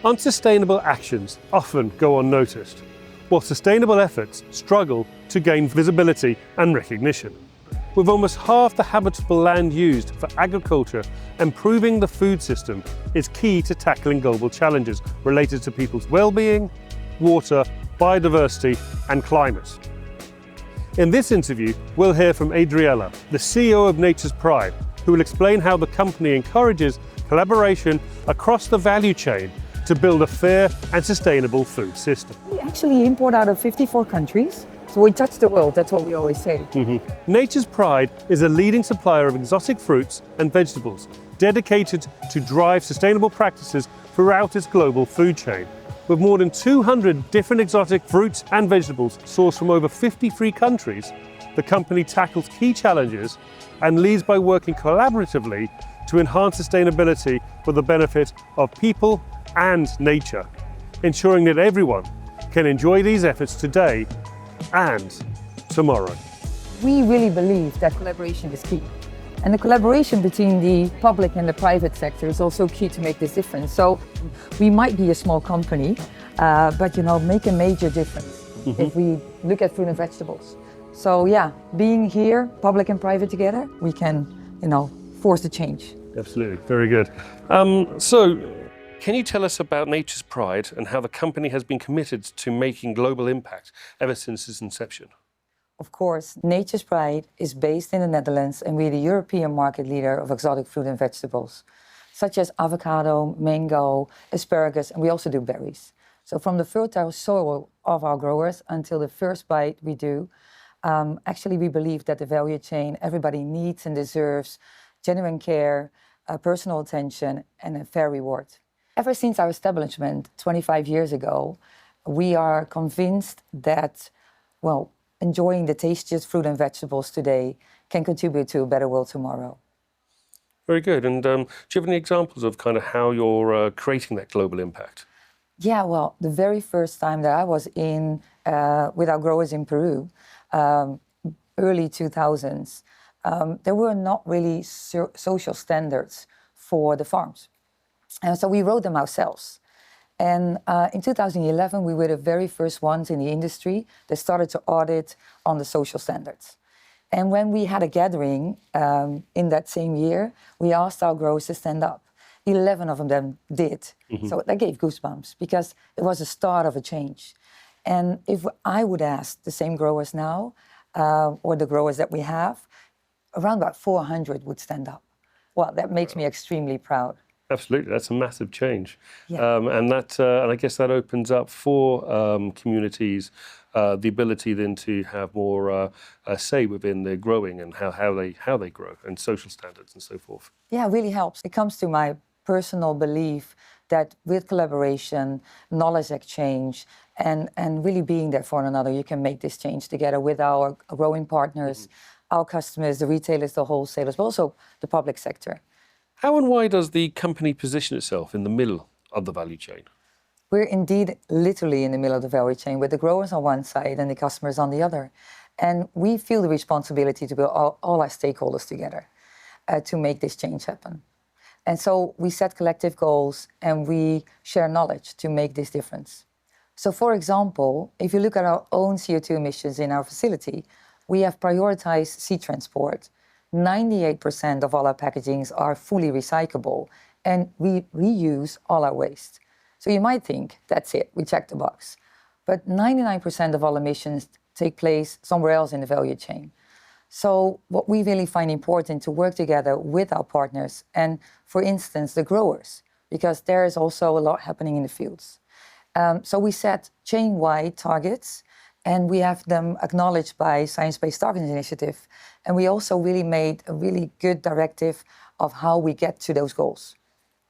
Unsustainable actions often go unnoticed, while sustainable efforts struggle to gain visibility and recognition. With almost half the habitable land used for agriculture, improving the food system is key to tackling global challenges related to people's well-being, water, biodiversity and climate. In this interview, we'll hear from Adriëlle, the CEO of Nature's Pride, who will explain how the company encourages collaboration across the value chain to build a fair and sustainable food system. We actually import out of 54 countries. So we touch the world, that's what we always say. Nature's Pride is a leading supplier of exotic fruits and vegetables, dedicated to drive sustainable practices throughout its global food chain. With more than 200 different exotic fruits and vegetables sourced from over 53 countries, the company tackles key challenges and leads by working collaboratively to enhance sustainability for the benefit of people and nature, ensuring that everyone can enjoy these efforts today and tomorrow. We really believe that collaboration is key. And the collaboration between the public and the private sector is also key to make this difference. So we might be a small company, but make a major difference if we look at fruit and vegetables. So yeah, being here, public and private together, we can, force the change. Absolutely, very good. So, can you tell us about Nature's Pride and how the company has been committed to making global impact ever since its inception? Of course, Nature's Pride is based in the Netherlands and we're the European market leader of exotic fruit and vegetables, such as avocado, mango, asparagus, and we also do berries. So from the fertile soil of our growers until the first bite we do, actually we believe that the value chain everybody needs and deserves genuine care, personal attention, and a fair reward. Ever since our establishment 25 years ago, we are convinced that, enjoying the tastiest fruit and vegetables today can contribute to a better world tomorrow. Very good. And do you have any examples of kind of how you're creating that global impact? Yeah, well, the very first time that I was in with our growers in Peru, early 2000s, there were not really social standards for the farms. And so we wrote them ourselves. And in 2011, we were the very first ones in the industry that started to audit on the social standards. And when we had a gathering in that same year, we asked our growers to stand up. 11 of them did. So that gave goosebumps because it was the start of a change. And if I would ask the same growers now, or the growers that we have, around about 400 would stand up. Well, that makes me extremely proud. Absolutely, that's a massive change. Yeah. And I guess that opens up for communities the ability then to have more say within their growing and how they grow and social standards and so forth. Yeah, it really helps. It comes to my personal belief that with collaboration, knowledge exchange, and really being there for one another, you can make this change together with our growing partners, our customers, the retailers, the wholesalers, but also the public sector. How and why does the company position itself in the middle of the value chain? We're indeed literally in the middle of the value chain with the growers on one side and the customers on the other. And we feel the responsibility to bring all our stakeholders together to make this change happen. And so we set collective goals and we share knowledge to make this difference. So for example, if you look at our own CO2 emissions in our facility, we have prioritized sea transport. 98% of all our packagings are fully recyclable and we reuse all our waste. So you might think, that's it, we checked the box. But 99% of all emissions take place somewhere else in the value chain. So what we really find important to work together with our partners and, for instance, the growers, because there is also a lot happening in the fields. So we set chain-wide targets and we have them acknowledged by Science Based Targets initiative. And we also really made a really good directive of how we get to those goals.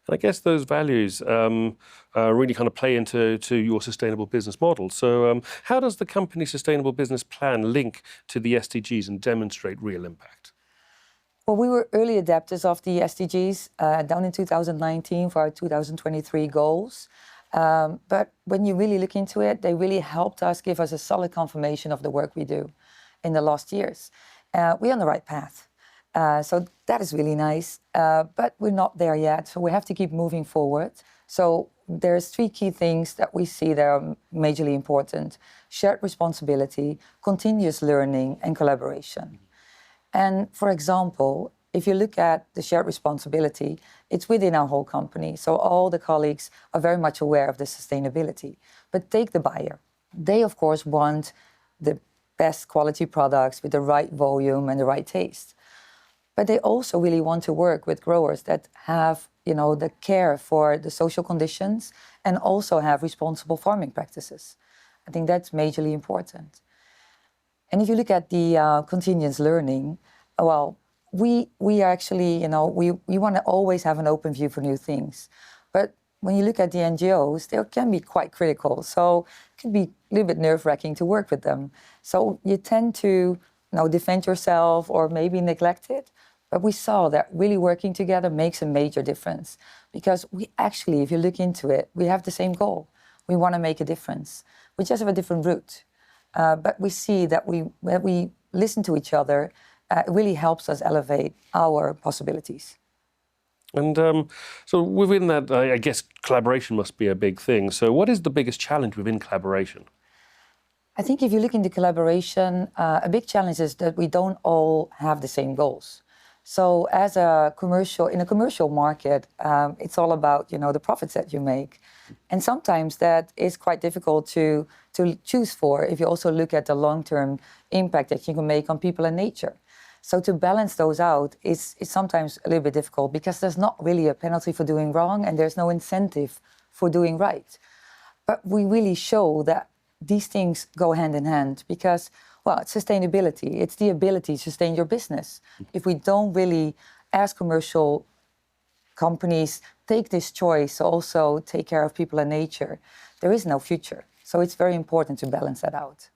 I guess those values really kind of play into your sustainable business model. So how does the company's sustainable business plan link to the SDGs and demonstrate real impact? Well, we were early adapters of the SDGs down in 2019 for our 2023 goals. But when you really look into it, they really helped us, give us a solid confirmation of the work we do in the last years. We're on the right path. So that is really nice, but we're not there yet. So we have to keep moving forward. So there's 3 key things that we see that are majorly important: shared responsibility, continuous learning, and collaboration. And for example, if you look at the shared responsibility, it's within our whole company. So all the colleagues are very much aware of the sustainability. But take the buyer. They, of course, want the best quality products with the right volume and the right taste. But they also really want to work with growers that have, the care for the social conditions and also have responsible farming practices. I think that's majorly important. And if you look at the continuous learning, well, we are actually, we want to always have an open view for new things. But when you look at the NGOs, they can be quite critical. So it can be a little bit nerve-wracking to work with them. So you tend to, defend yourself or maybe neglect it. But we saw that really working together makes a major difference, because we actually, if you look into it, we have the same goal. We want to make a difference. We just have a different route. But we see that when we listen to each other, it really helps us elevate our possibilities. And so within that, I guess collaboration must be a big thing. So what is the biggest challenge within collaboration? I think if you look into collaboration, a big challenge is that we don't all have the same goals. So in a commercial market, it's all about, the profits that you make. And sometimes that is quite difficult to choose for if you also look at the long-term impact that you can make on people and nature. So to balance those out is sometimes a little bit difficult, because there's not really a penalty for doing wrong and there's no incentive for doing right. But we really show that these things go hand in hand, because, well, it's sustainability. It's the ability to sustain your business. If we don't really, as commercial companies, take this choice to also take care of people and nature, there is no future. So it's very important to balance that out.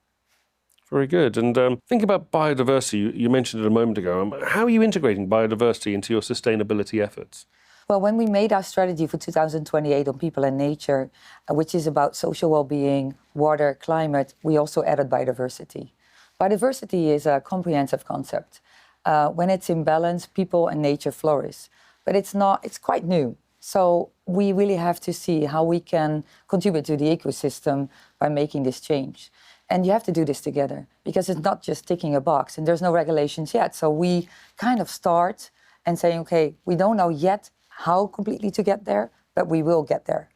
Very good. And think about biodiversity. You mentioned it a moment ago. How are you integrating biodiversity into your sustainability efforts? Well, when we made our strategy for 2028 on people and nature, which is about social well-being, water, climate, we also added biodiversity. Biodiversity is a comprehensive concept. When it's in balance, people and nature flourish. But it's quite new. So we really have to see how we can contribute to the ecosystem by making this change. And you have to do this together, because it's not just ticking a box and there's no regulations yet. So we kind of start and say, okay, we don't know yet how completely to get there, but we will get there.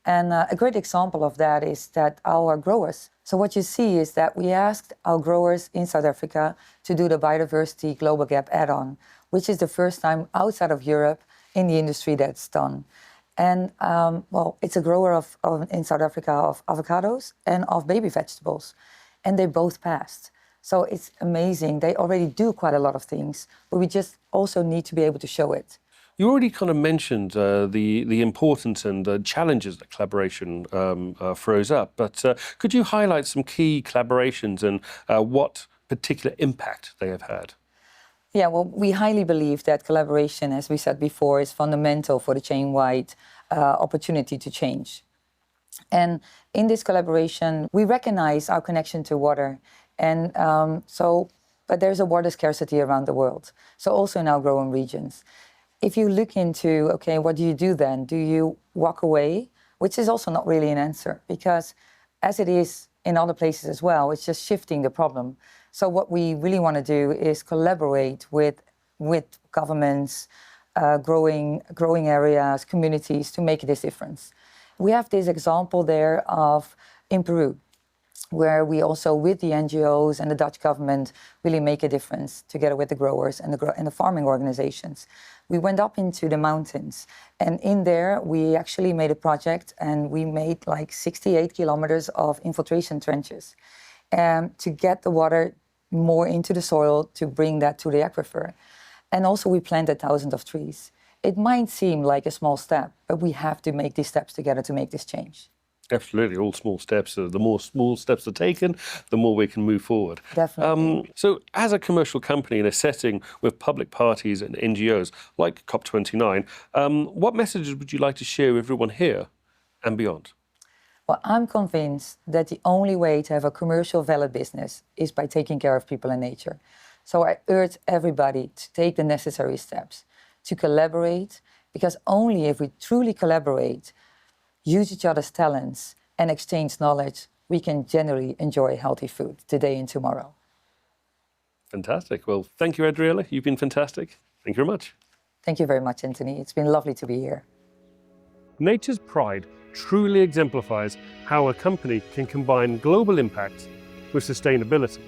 And a great example of that is that our growers. So what you see is that we asked our growers in South Africa to do the Biodiversity Global Gap add-on, which is the first time outside of Europe in the industry that's done. And it's a grower in South Africa of avocados and of baby vegetables, and they both passed. So it's amazing. They already do quite a lot of things, but we just also need to be able to show it. You already kind of mentioned the importance and challenges that collaboration throws up, but could you highlight some key collaborations and what particular impact they have had? Yeah, well, we highly believe that collaboration, as we said before, is fundamental for the chain-wide opportunity to change. And in this collaboration, we recognize our connection to water. And but there's a water scarcity around the world, so also in our growing regions. If you look into, okay, what do you do then? Do you walk away? Which is also not really an answer, because as it is in other places as well, it's just shifting the problem. So what we really want to do is collaborate with governments, growing areas, communities, to make this difference. We have this example there in Peru, where we also, with the NGOs and the Dutch government, really make a difference together with the growers and the farming organizations. We went up into the mountains, and in there we actually made a project, and we made like 68 kilometers of infiltration trenches to get the water more into the soil, to bring that to the aquifer. And also we planted thousands of trees. It might seem like a small step, but we have to make these steps together to make this change. Absolutely, all small steps. The more small steps are taken, the more we can move forward. Definitely. So as a commercial company in a setting with public parties and NGOs like COP29, what messages would you like to share with everyone here and beyond? Well, I'm convinced that the only way to have a commercial valid business is by taking care of people and nature. So I urge everybody to take the necessary steps, to collaborate, because only if we truly collaborate, use each other's talents, and exchange knowledge, we can generally enjoy healthy food today and tomorrow. Fantastic. Well, thank you, Adriëlle. You've been fantastic. Thank you very much. Thank you very much, Anthony. It's been lovely to be here. Nature's Pride truly exemplifies how a company can combine global impact with sustainability,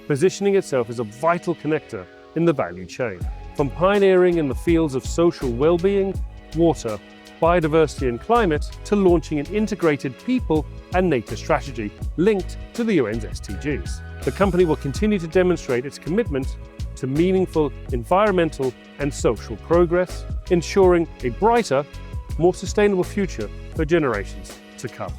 positioning itself as a vital connector in the value chain. From pioneering in the fields of social well-being, water, biodiversity and climate, to launching an integrated people and nature strategy linked to the UN's SDGs. The company will continue to demonstrate its commitment to meaningful environmental and social progress, ensuring a brighter, more sustainable future for generations to come.